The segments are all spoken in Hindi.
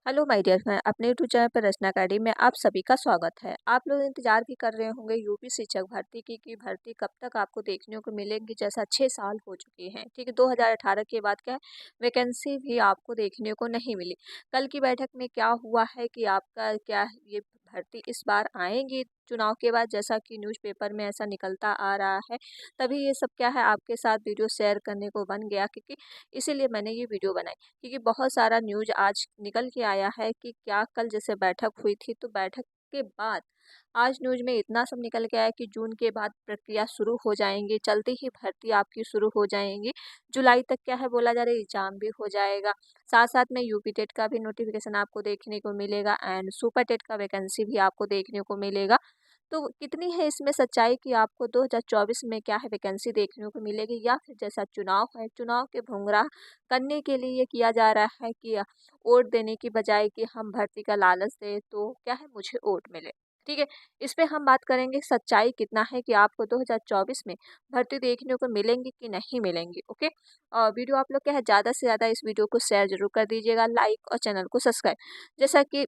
हेलो माय डियर फ्रेंड, अपने यूट्यूब चैनल पर रचना अकेडमी में आप सभी का स्वागत है। आप लोग इंतजार भी कर रहे होंगे यूपी शिक्षक भर्ती की कि भर्ती कब तक आपको देखने को मिलेंगी। जैसा 6 साल हो चुके हैं, ठीक है। 2018 के बाद क्या है, वैकेंसी भी आपको देखने को नहीं मिली। कल की बैठक में क्या हुआ है कि आपका क्या ये भर्ती इस बार आएंगी चुनाव के बाद, जैसा कि न्यूज़पेपर में ऐसा निकलता आ रहा है। तभी ये सब क्या है आपके साथ वीडियो शेयर करने को बन गया, क्योंकि इसीलिए मैंने ये वीडियो बनाई। क्योंकि बहुत सारा न्यूज आज निकल के आया है कि क्या कल जैसे बैठक हुई थी, तो बैठक के बाद आज न्यूज में इतना सब निकल के आया कि जून के बाद प्रक्रिया शुरू हो जाएंगी, जल्दी ही भर्ती आपकी शुरू हो जाएंगी। जुलाई तक क्या है बोला जा रहा है एग्जाम भी हो जाएगा। साथ साथ में यूपी टेट का भी नोटिफिकेशन आपको देखने को मिलेगा एंड सुपर टेट का वैकेंसी भी आपको देखने को मिलेगा। तो कितनी है इसमें सच्चाई कि आपको 2024 में क्या है वैकेंसी देखने को मिलेगी, या फिर जैसा चुनाव है, चुनाव के भुंगरा करने के लिए ये किया जा रहा है कि वोट देने की बजाय कि हम भर्ती का लालच दें तो क्या है मुझे वोट मिले। ठीक है, इस पे हम बात करेंगे सच्चाई कितना है कि आपको 2024 में भर्ती देखने को मिलेंगी कि नहीं मिलेंगी। ओके, और वीडियो आप लोग क्या है ज़्यादा से ज़्यादा इस वीडियो को शेयर जरूर कर दीजिएगा, लाइक और चैनल को सब्सक्राइब। जैसा कि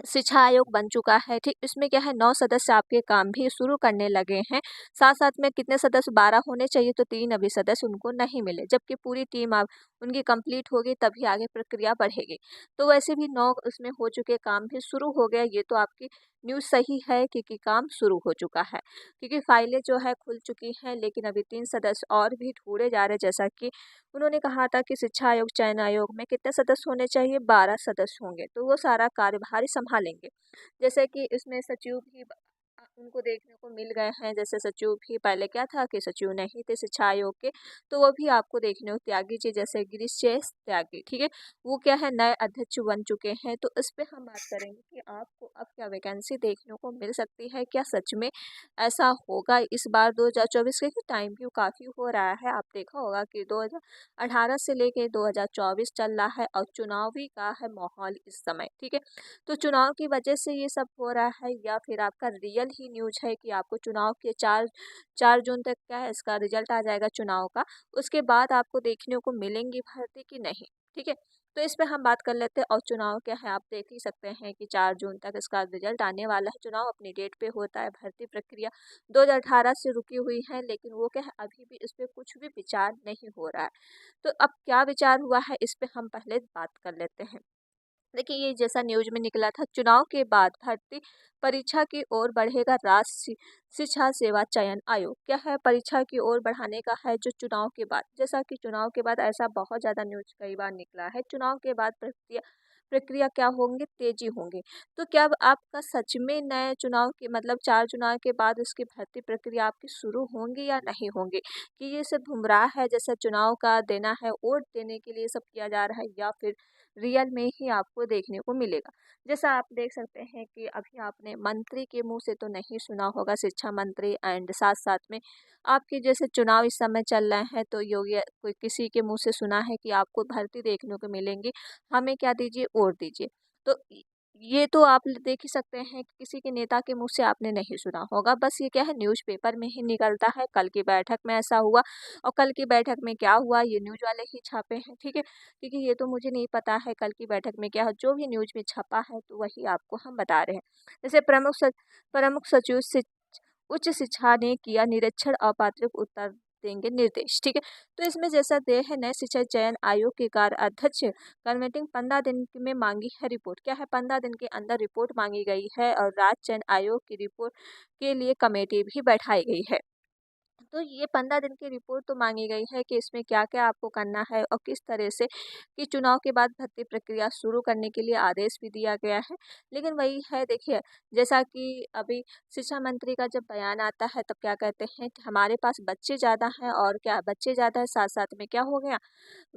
शिक्षा आयोग बन चुका है, ठीक। इसमें क्या है 9 सदस्य आपके काम भी शुरू करने लगे हैं। साथ साथ में कितने सदस्य 12 होने चाहिए, तो 3 अभी सदस्य उनको नहीं मिले, जबकि पूरी टीम आप उनकी कंप्लीट होगी तभी आगे प्रक्रिया बढ़ेगी। तो वैसे भी 9 उसमें हो चुके, काम भी शुरू हो गया। ये तो आपकी न्यूज़ सही है कि काम शुरू हो चुका है, क्योंकि फाइलें जो है खुल चुकी हैं। लेकिन अभी 3 सदस्य और भी ढूंढे जा रहे हैं। जैसा कि उन्होंने कहा था कि शिक्षा आयोग चयन आयोग में कितने सदस्य होने चाहिए, 12 सदस्य होंगे, तो वो सारा कार्यभार संभालेंगे। जैसे कि इसमें सचिव भी उनको देखने को मिल गए हैं। जैसे सचिव भी पहले क्या था कि सचिव नहीं थे शिक्षा आयोग के, तो वो भी आपको देखने को त्यागी जी, जैसे गिरीशेष त्यागी, ठीक है, वो क्या है नए अध्यक्ष बन चुके हैं। तो इस पे हम बात करेंगे कि आपको अब क्या वैकेंसी देखने को मिल सकती है, क्या सच में ऐसा होगा इस बार 2024 के। टाइम भी काफ़ी हो रहा है, आप देखा होगा कि 2018 से लेके 2024 चल रहा है और चुनावी का है माहौल इस समय, ठीक है। तो चुनाव की वजह से ये सब हो रहा है, या फिर आपका रियल ही न्यूज है कि आपको चुनाव के 4 जून तक क्या है इसका रिजल्ट आ जाएगा चुनाव का, उसके बाद आपको देखने को मिलेंगी भर्ती की नहीं, ठीक है। तो इस पे हम बात कर लेते हैं। और चुनाव क्या है आप देख ही सकते हैं कि 4 जून तक इसका रिजल्ट आने वाला है। चुनाव अपनी डेट पे होता है, भर्ती प्रक्रिया 2018 से रुकी हुई है, लेकिन वो क्या है अभी भी इस पे कुछ भी विचार नहीं हो रहा है। तो अब क्या विचार हुआ है इस पे हम पहले बात कर लेते हैं। देखिए, ये जैसा न्यूज में निकला था, चुनाव के बाद भर्ती परीक्षा की ओर बढ़ेगा राष्ट्रीय शिक्षा सेवा चयन आयोग। क्या है परीक्षा की ओर बढ़ाने का है जो चुनाव के बाद, जैसा कि चुनाव के बाद ऐसा बहुत ज़्यादा न्यूज कई बार निकला है। चुनाव के बाद प्रक्रिया प्रक्रिया क्या होंगे, तेजी होंगे। तो क्या अब आपका सच में नए चुनाव के मतलब 4 चुनाव के बाद उसकी भर्ती प्रक्रिया आपकी शुरू होंगी या नहीं होंगी, कि ये सब गुमराह है जैसा चुनाव का देना है वोट देने के लिए सब किया जा रहा है, या फिर रियल में ही आपको देखने को मिलेगा। जैसा आप देख सकते हैं कि अभी आपने मंत्री के मुंह से तो नहीं सुना होगा, शिक्षा मंत्री एंड साथ साथ में आपके जैसे चुनाव इस समय चल रहे हैं, तो योगी कोई किसी के मुंह से सुना है कि आपको भर्ती देखने को मिलेंगी, हमें क्या दीजिए वोट दीजिए। तो ये तो आप देख ही सकते हैं कि किसी के नेता के मुंह से आपने नहीं सुना होगा। बस ये क्या है न्यूज़पेपर में ही निकलता है, कल की बैठक में ऐसा हुआ और कल की बैठक में क्या हुआ ये न्यूज़ वाले ही छापे हैं, ठीक है। क्योंकि ये तो मुझे नहीं पता है कल की बैठक में क्या हो, जो भी न्यूज़ में छपा है तो वही आपको हम बता रहे हैं। जैसे प्रमुख सचिव उच्च शिक्षा ने किया निरीक्षण, अपात्र उत्तर देंगे निर्देश, ठीक है। तो इसमें जैसा दे है नए शिक्षा चयन आयोग के कार्य अध्यक्ष कन्वेटिंग 15 दिन में मांगी है रिपोर्ट। क्या है 15 दिन के अंदर रिपोर्ट मांगी गई है, और राज्य चयन आयोग की रिपोर्ट के लिए कमेटी भी बैठाई गई है। तो ये 15 दिन की रिपोर्ट तो मांगी गई है कि इसमें क्या-क्या आपको करना है और किस तरह से कि चुनाव के बाद भर्ती प्रक्रिया शुरू करने के लिए आदेश भी दिया गया है। लेकिन वही है देखिए, जैसा कि अभी शिक्षा मंत्री का जब बयान आता है तब क्या कहते हैं कि हमारे पास बच्चे ज़्यादा हैं, और क्या बच्चे ज़्यादा है साथ-साथ में क्या हो गया,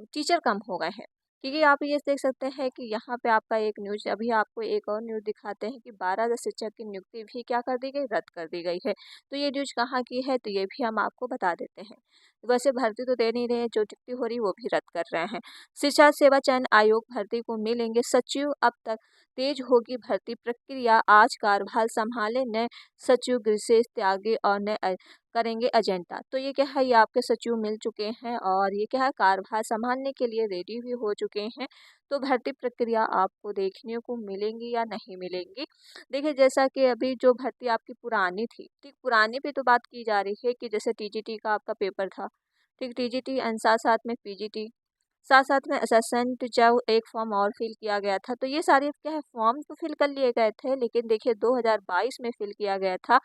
टीचर कम हो गए हैं। क्योंकि आप ये देख सकते हैं कि यहाँ पे आपका एक न्यूज़, अभी आपको एक और न्यूज़ दिखाते हैं कि 12 शिक्षक की नियुक्ति भी क्या कर दी गई, रद्द कर दी गई है। तो ये न्यूज़ कहाँ की है, तो ये भी हम आपको बता देते हैं। वैसे भर्ती तो दे नहीं रहे हैं, जो नियुक्ति हो रही वो भी रद्द कर रहे हैं। शिक्षा सेवा चयन आयोग भर्ती को मिलेंगे सचिव, अब तक तेज होगी भर्ती प्रक्रिया, आज कार्यभार संभाले नए सचिव गिरिशेष त्यागी और नए करेंगे एजेंडा। तो ये क्या है, ये आपके सचिव मिल चुके हैं और ये क्या है, कार्यभार संभालने के लिए रेडी भी हो चुके हैं। तो भर्ती प्रक्रिया आपको देखने को मिलेंगी या नहीं मिलेंगी। देखिए, जैसा कि अभी जो भर्ती आपकी पुरानी थी, ठीक, पुरानी पे तो बात की जा रही है कि जैसे टीजीटी का आपका पेपर था, ठीक, टीजीटी एंड साथ साथ में पीजीटी, साथ साथ में असिस्टेंट जब एक फॉर्म और फिल किया गया था। तो ये सारे क्या है, फॉर्म तो फिल कर लिए गए थे, लेकिन देखिए 2022 में फिल किया गया था,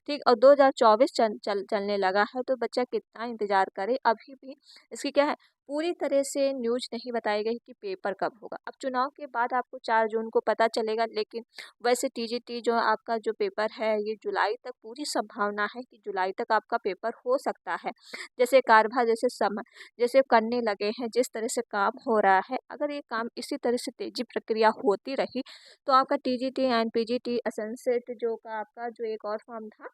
ठीक, और 2024 चलने लगा है। तो बच्चा कितना इंतजार करे, अभी भी इसकी क्या है, पूरी तरह से न्यूज नहीं बताई गई कि पेपर कब होगा। अब चुनाव के बाद आपको 4 जून को पता चलेगा, लेकिन वैसे टीजीटी जो आपका जो पेपर है, ये जुलाई तक पूरी संभावना है कि जुलाई तक आपका पेपर हो सकता है। जैसे कार्यभार जैसे करने लगे हैं, जिस तरह से काम हो रहा है, अगर ये काम इसी तरह से तेजी प्रक्रिया होती रही, तो आपका टीजीटी एंड पीजीटी एसेंसेट जो का आपका जो एक और फॉर्म था,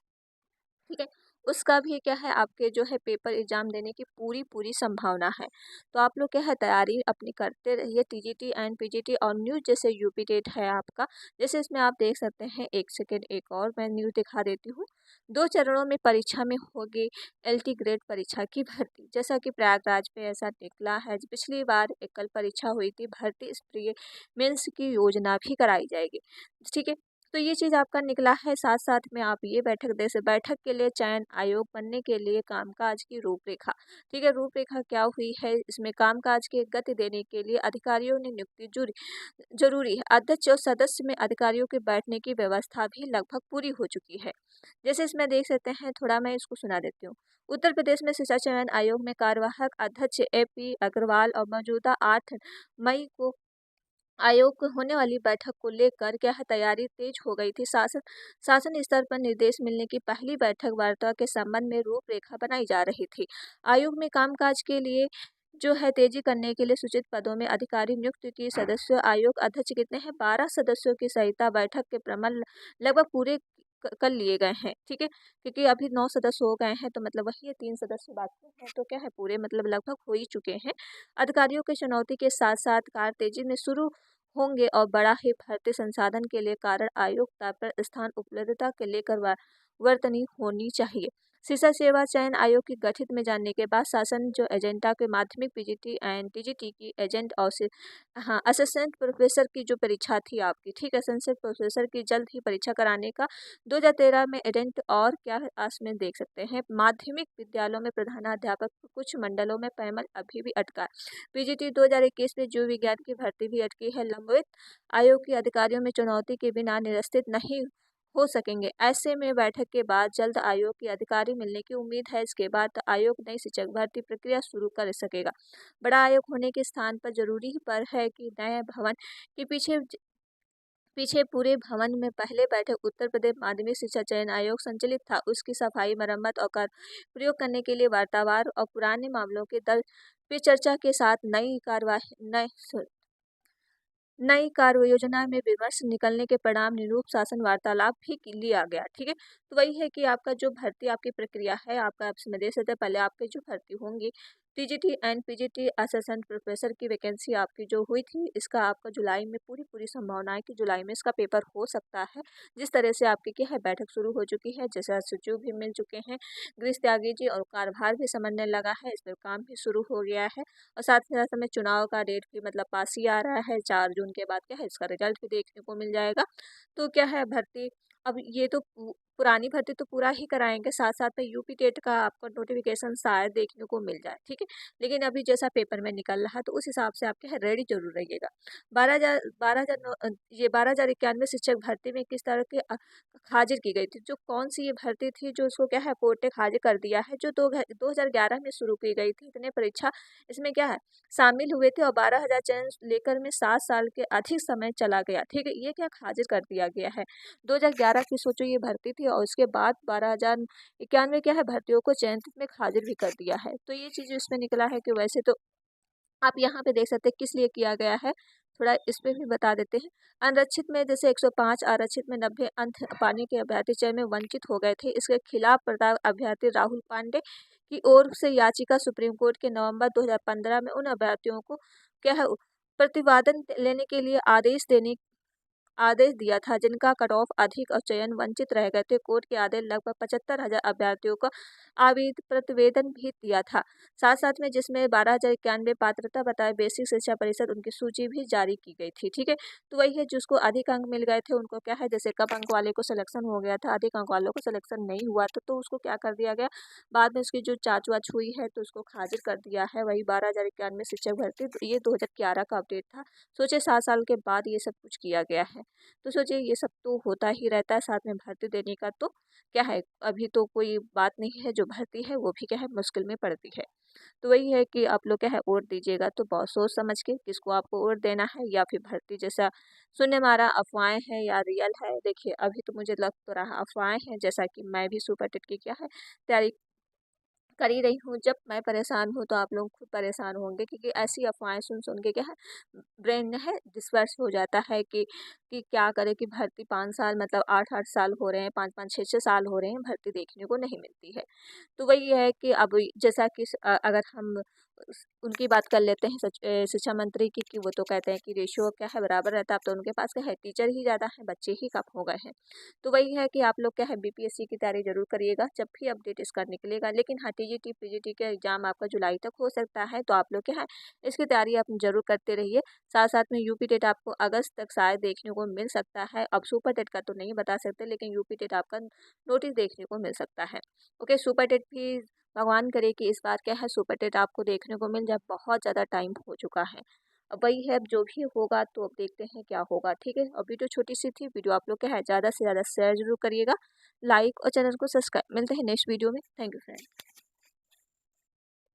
ठीक है, उसका भी क्या है, आपके जो है पेपर एग्जाम देने की पूरी पूरी संभावना है। तो आप लोग क्या है, तैयारी अपनी करते रहिए। टीजीटी एंड पीजीटी और न्यूज़ जैसे यूपी टेट है आपका, जैसे इसमें आप देख सकते हैं, एक सेकेंड, एक और मैं न्यूज़ दिखा देती हूँ। 2 चरणों में परीक्षा में होगी एलटी ग्रेड परीक्षा की भर्ती, जैसा कि प्रयागराज पे ऐसा निकला है। पिछली बार एकल परीक्षा हुई थी, भर्ती स्प्रे मेंस की योजना भी कराई जाएगी, ठीक है। तो ये चीज़ आपका निकला है। साथ साथ में आप ये बैठक के लिए चयन आयोग बनने के लिए कामकाज की रूपरेखा, ठीक है, रूपरेखा क्या हुई है, इसमें कामकाज की गति देने के लिए अधिकारियों ने नियुक्ति जरूरी है। अध्यक्ष और सदस्य में अधिकारियों के बैठने की व्यवस्था भी लगभग पूरी हो चुकी है। जैसे इसमें देख सकते हैं, थोड़ा मैं इसको सुना देती हूँ। उत्तर प्रदेश में शिक्षा चयन आयोग में कार्यवाहक अध्यक्ष AP अग्रवाल और मौजूदा 8 मई को आयोग को होने वाली बैठक को लेकर क्या है, तैयारी तेज हो गई थी। शासन स्तर पर निर्देश मिलने की पहली बैठक वार्ता के संबंध में रूपरेखा बनाई जा रही थी। आयोग में कामकाज के लिए जो है तेजी करने के लिए सूचित पदों में अधिकारी नियुक्त की। सदस्य आयोग अध्यक्ष कितने हैं, 12 सदस्यों की सहिता बैठक के प्रमाण लगभग पूरे कर लिए गए हैं, ठीक है, क्योंकि अभी 9 सदस्य हो गए हैं, तो मतलब वही है, 3 सदस्य बाकी हैं, तो क्या है, पूरे मतलब लगभग हो ही चुके हैं। अधिकारियों की चुनौती के साथ साथ कार्य तेजी में शुरू होंगे और बड़ा ही भर्ती संसाधन के लिए कारण आयोग पर स्थान उपलब्धता के लेकर वर्तनी होनी चाहिए। शिक्षा सेवा चयन आयोग की गठित में जानने के बाद शासन जो एजेंडा के माध्यमिक पीजीटी एंड टीजीटी की एजेंट और हाँ, असिस्टेंट प्रोफेसर की जो परीक्षा थी आपकी, ठीक, असिस्टेंट प्रोफेसर की जल्द ही परीक्षा कराने का 2013 में एजेंट। और क्या है, आस में देख सकते हैं, माध्यमिक विद्यालयों में प्रधानाध्यापक, कुछ मंडलों में पैनल अभी भी अटका। पीजीटी 2021 में जीव विज्ञान की भर्ती भी अटकी है। लंबित आयोग के अधिकारियों में चुनौती के बिना निरस्तित नहीं हो सकेंगे। ऐसे में बैठक के बाद जल्द आयोग के अधिकारी मिलने की उम्मीद है। इसके बाद आयोग नई शिक्षक भर्ती प्रक्रिया शुरू कर सकेगा। बड़ा आयोग होने के स्थान पर जरूरी पर है कि नए भवन के पीछे पूरे भवन में पहले बैठक उत्तर प्रदेश माध्यमिक शिक्षा चयन आयोग संचालित था, उसकी सफाई, मरम्मत और प्रयोग करने के लिए वार्तावार और पुराने मामलों के दल पे चर्चा के साथ नई कार्य योजना में विमर्श निकलने के परिणाम निरूप शासन वार्तालाप भी लिया गया, ठीक है। तो वही है कि आपका जो भर्ती आपकी प्रक्रिया है, आपका आप इसमें देख सकते हैं, पहले आपकी जो भर्ती होंगी TGT and PGT assistant professor की वैकेंसी आपकी जो हुई थी, इसका आपका जुलाई में पूरी पूरी संभावना है कि जुलाई में इसका पेपर हो सकता है। जिस तरह से आपकी क्या है, बैठक शुरू हो चुकी है, जैसे सचिव भी मिल चुके हैं गृह त्यागी जी, और कार्यभार भी समझने लगा है, इस पर काम भी शुरू हो गया है। और साथ ही साथ हमें चुनाव का डेट भी मतलब पास ही आ रहा है, 4 जून के बाद क्या है, इसका रिजल्ट भी देखने को मिल जाएगा। तो क्या है, भर्ती अब ये तो पुरानी भर्ती तो पूरा ही कराएंगे, साथ साथ में यूपी टेट का आपको नोटिफिकेशन शायद देखने को मिल जाए, ठीक है। लेकिन अभी जैसा पेपर में निकल रहा है, तो उस हिसाब से आप क्या है, रेडी जरूर रहिएगा। 12,091 शिक्षक भर्ती में किस तरह की हाजिर की गई थी, जो कौन सी ये भर्ती थी जो उसको क्या है, कोर्ट ने खारिज कर दिया है, जो 2011 में शुरू की गई थी। इतने परीक्षा इसमें क्या है, शामिल हुए थे और 12,000 चयन लेकर में 7 साल के अधिक समय चला गया, ठीक है, ये क्या खारिज कर दिया गया है। 2011 की सोचो ये भर्ती थी, और उसके बाद 12,091 क्या है, भर्तियों को चयनित में खारिज भी कर दिया है। तो ये चीज़ इसमें निकला है कि वैसे तो आप यहाँ पे देख सकते हैं किस लिए किया गया है, थोड़ा इस पे भी बता देते हैं। अनारक्षित में जैसे 105, आरक्षित में 90 अंक पाने के अभ्यर्थी चयन में वंचित हो गए थे। इसके खिलाफ प्रताप अभ्यर्थी राहुल पांडे की ओर से याचिका सुप्रीम कोर्ट के नवंबर 2015 में उन अभ्यर्थियों को क्या है, प्रतिवादन लेने के लिए आदेश देने आदेश दिया था, जिनका कट ऑफ अधिक और चयन वंचित रह गए थे। कोर्ट के आदेश लगभग 75,000 अभ्यर्थियों को प्रतिवेदन भी दिया था, साथ साथ में जिसमें 12,091 पात्रता बताए। बेसिक शिक्षा परिषद उनकी सूची भी जारी की गई थी। ठीक है, तो वही है जिसको अधिक अंक मिल गए थे उनको क्या है, जैसे कम अंक वाले को सिलेक्शन हो गया था, अधिक अंक वालों को सिलेक्शन नहीं हुआ था, तो उसको क्या कर दिया गया, बाद में उसकी जो जांच वाच हुई है तो उसको खारिज कर दिया है। वही 12,091 शिक्षक भर्ती, तो ये 2011 का अपडेट था। सोचे 7 साल के बाद ये सब कुछ किया गया है, तो सोचिए ये सब तो होता ही रहता है। साथ में भर्ती देने का तो क्या है, अभी तो कोई बात नहीं है, जो भर्ती है वो भी क्या है मुश्किल में पड़ती है। तो वही है कि आप लोग क्या है वोट दीजिएगा तो बहुत सोच समझ के किसको आपको वोट देना है, या फिर भर्ती जैसा सुनने में आ रहा अफवाहें हैं या रियल है। देखिए अभी तो मुझे लग तो रहा अफवाहें हैं, जैसा कि मैं भी सुपर टेट की क्या है तैयारी कर ही रही हूँ। जब मैं परेशान हूँ तो आप लोग खुद परेशान होंगे, क्योंकि ऐसी अफवाहें सुन सुन के क्या है ब्रेन है डिस्पर्स हो जाता है कि क्या करें, कि भर्ती 5 साल मतलब 8-8 साल हो रहे हैं, 5-5 6-6 साल हो रहे हैं, भर्ती देखने को नहीं मिलती है। तो वही है कि अब जैसा कि अगर हम उनकी बात कर लेते हैं शिक्षा मंत्री की, कि वो तो कहते हैं कि रेशियो क्या है बराबर रहता है। अब तो उनके पास क्या है टीचर ही ज़्यादा है, बच्चे ही कम हो गए हैं। तो वही है कि आप लोग क्या है बीपीएससी की तैयारी जरूर करिएगा, जब भी अपडेट इसका निकलेगा। लेकिन हाँ, टीजीटी पीजीटी का एग्जाम आपका जुलाई तक हो सकता है, तो आप लोग क्या है इसकी तैयारी आप जरूर करते रहिए। साथ साथ में यूपी टेट आपको अगस्त तक शायद देखने को मिल सकता है। अब सुपर टेट का तो नहीं बता सकते, लेकिन यूपी टेट आपका नोटिस देखने को मिल सकता है। ओके, सुपर टेट भी भगवान करे कि इस बार क्या है सुपर टेट आपको देखने को मिल जाए, बहुत ज़्यादा टाइम हो चुका है। अब वही है, अब जो भी होगा तो अब देखते हैं क्या होगा। ठीक है, अब वीडियो छोटी सी थी, वीडियो आप लोग क्या है ज़्यादा से ज़्यादा शेयर जरूर करिएगा, लाइक और चैनल को सब्सक्राइब। मिलते हैं नेक्स्ट वीडियो में। Thank you friend.